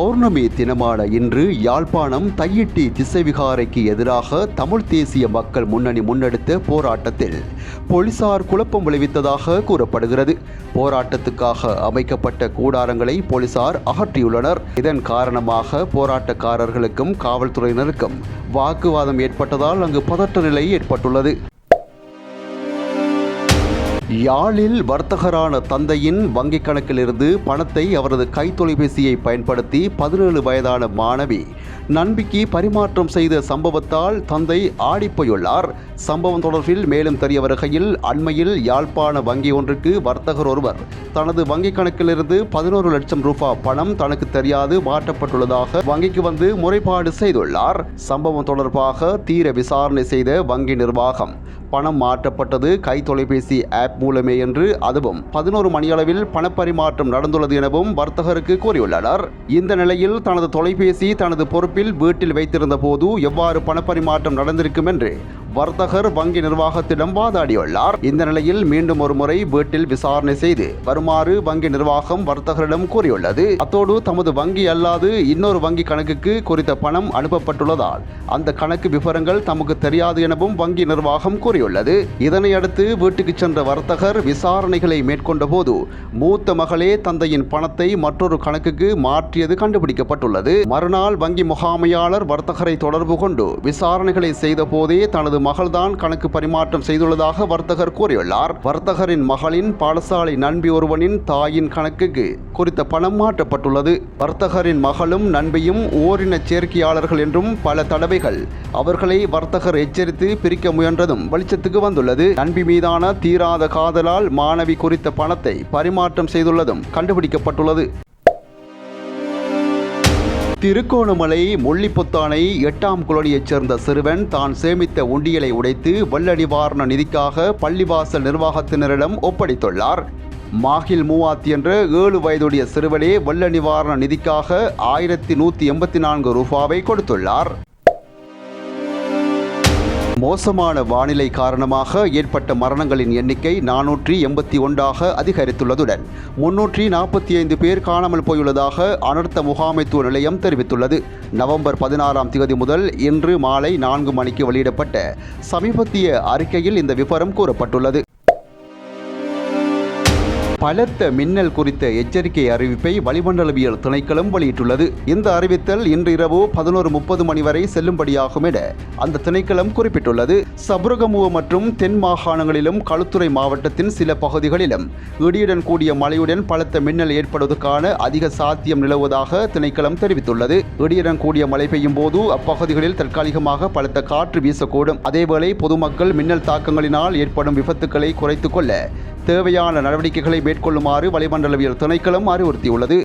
பௌர்ணமி தினமான இன்று யாழ்ப்பாணம் தையிட்டி திசைவிகாரைக்கு எதிராக தமிழ் தேசிய மக்கள் முன்னணி முன்னெடுத்த போராட்டத்தில் போலீசார் குழப்பம் விளைவித்ததாக கூறப்படுகிறது. போராட்டத்துக்காக அமைக்கப்பட்ட கூடாரங்களை போலீசார் அகற்றியுள்ளனர். இதன் காரணமாக போராட்டக்காரர்களுக்கும் காவல்துறையினருக்கும் வாக்குவாதம் ஏற்பட்டதால் அங்கு பதற்ற நிலை ஏற்பட்டுள்ளது. யாழில் வர்த்தகரான தந்தையின் வங்கிக் கணக்கிலிருந்து பணத்தை அவரது கைத்தொலைபேசியை பயன்படுத்தி 17 வயதான மாணவி நண்பிக்கு பரிமாற்றம் செய்த சம்பவத்தால் தந்தை ஆடிப்போயுள்ளார். சம்பவம் தொடர்பில் மேலும் தெரிய வருகையில், அண்மையில் யாழ்ப்பாண வங்கி ஒன்றுக்கு வர்த்தகர் ஒருவர் தனது வங்கிக் கணக்கிலிருந்து 11 லட்சம் ரூபாய் பணம் தனக்கு தெரியாது மாற்றப்பட்டுள்ளதாக வங்கிக்கு வந்து முறைப்பாடு செய்துள்ளார். சம்பவம் தொடர்பாக தீர விசாரணை செய்த வங்கி நிர்வாகம் பணம் மாற்றப்பட்டது கைத்தொலைபேசி ஆப் மூலமே என்று, அதுவும் 11 மணியளவில் பணப்பரிமாற்றம் நடந்துள்ளது எனவும் வர்த்தகருக்கு கூறியுள்ளனர். இந்த நிலையில் தனது தொலைபேசி தனது பொறுப்பில் வீட்டில் வைத்திருந்த போது எவ்வாறு பணப்பரிமாற்றம் நடந்திருக்கும் என்று வர்த்தகர் வங்கி நிர்வாகத்திடம் வாதாடியுள்ளார். இந்த நிலையில் மீண்டும் ஒரு முறை வீட்டில் விசாரணை செய்து வருமாறு வங்கி நிர்வாகம் வர்த்தகரிடம் கூறியுள்ளது. அத்தோடு தமது வங்கி அல்லாது இன்னொரு வங்கி கணக்குக்கு குறித்த பணம் அனுப்பப்பட்டுள்ளதால் அந்த கணக்கு விவரங்கள் தமக்கு தெரியாது எனவும் வங்கி நிர்வாகம் கூறியுள்ளது. இதனையடுத்து வீட்டுக்கு சென்ற வர்த்தகர் விசாரணைகளை மேற்கொண்ட போது மூத்த மகளே தந்தையின் பணத்தை மற்றொரு கணக்குக்கு மாற்றியது கண்டுபிடிக்கப்பட்டுள்ளது. மறுநாள் வங்கி முகாமையாளர் வர்த்தகரை தொடர்பு கொண்டு விசாரணைகளை செய்த போதே தனது மகள்தான் கணக்கு பரிமாற்றம் செய்துள்ளதாக வர்த்தகர் கூறியுள்ளார். வர்த்தகரின் மகளின் பாடசாலை நண்பி ஒருவனின் தாயின் கணக்குக்கு குறித்த பணம் மாற்றப்பட்டுள்ளது. வர்த்தகரின் மகளும் நண்பியும் ஓரின சேர்க்கையாளர்கள் என்றும் பல தடவைகள் அவர்களை வர்த்தகர் எச்சரித்து பிரிக்க முயன்றதும் வெளிச்சத்துக்கு வந்துள்ளது. நண்பி மீதான தீராத காதலால் மாணவி குறித்த பணத்தை பரிமாற்றம் செய்துள்ளதும் கண்டுபிடிக்கப்பட்டுள்ளது. திருகோணமலை முள்ளிப்புத்தானை 8ஆம் குலோனியைச் சேர்ந்த சிறுவன் தான் சேமித்த உண்டியலை உடைத்து வெள்ள நிவாரண நிதிக்காக பள்ளிவாசல் நிர்வாகத்தினரிடம் ஒப்படைத்துள்ளார். மாகில் மூவாத்தி என்ற 7 வயதுடைய சிறுவனே வெள்ள நிவாரண நிதிக்காக 1184 ரூபாவை கொடுத்துள்ளார். மோசமான வானிலை காரணமாக ஏற்பட்ட மரணங்களின் எண்ணிக்கை 481ஆக அதிகரித்துள்ளதுடன் 345 பேர் காணாமல் போயுள்ளதாக அனர்த்த முகாமைத்துவ நிலையம் தெரிவித்துள்ளது. நவம்பர் 16ஆம் தேதி முதல் இன்று மாலை 4 மணிக்கு வெளியிடப்பட்ட சமீபத்திய அறிக்கையில் இந்த விவரம் கூறப்பட்டுள்ளது. பலத்த மின்னல் குறித்த எச்சரிக்கை அறிவிப்பை வளிமண்டலவியல் திணைக்களம் வெளியிட்டுள்ளது. இந்த அறிவித்தல் இன்று இரவு 11:30 மணி வரை செல்லும்படியாகும் என அந்த திணைக்களம் குறிப்பிட்டுள்ளது. சபரகமுவ மற்றும் தென் மாகாணங்களிலும் களுத்துறை மாவட்டத்தின் சில பகுதிகளிலும் இடியுடன் கூடிய மழையுடன் பலத்த மின்னல் ஏற்படுவதற்கான அதிக சாத்தியம் நிலவுவதாக திணைக்களம் தெரிவித்துள்ளது. இடியுடன் கூடிய மழை பெய்யும் போது அப்பகுதிகளில் தற்காலிகமாக பலத்த காற்று வீசக்கூடும். அதேவேளை பொதுமக்கள் மின்னல் தாக்கங்களினால் ஏற்படும் விபத்துக்களை குறைத்துக் கொள்ள தேவையான நடவடிக்கைகளை மேற்கொள்ளுமாறு வளிமண்டலவியல் திணைக்களம் அறிவுறுத்தியுள்ளது.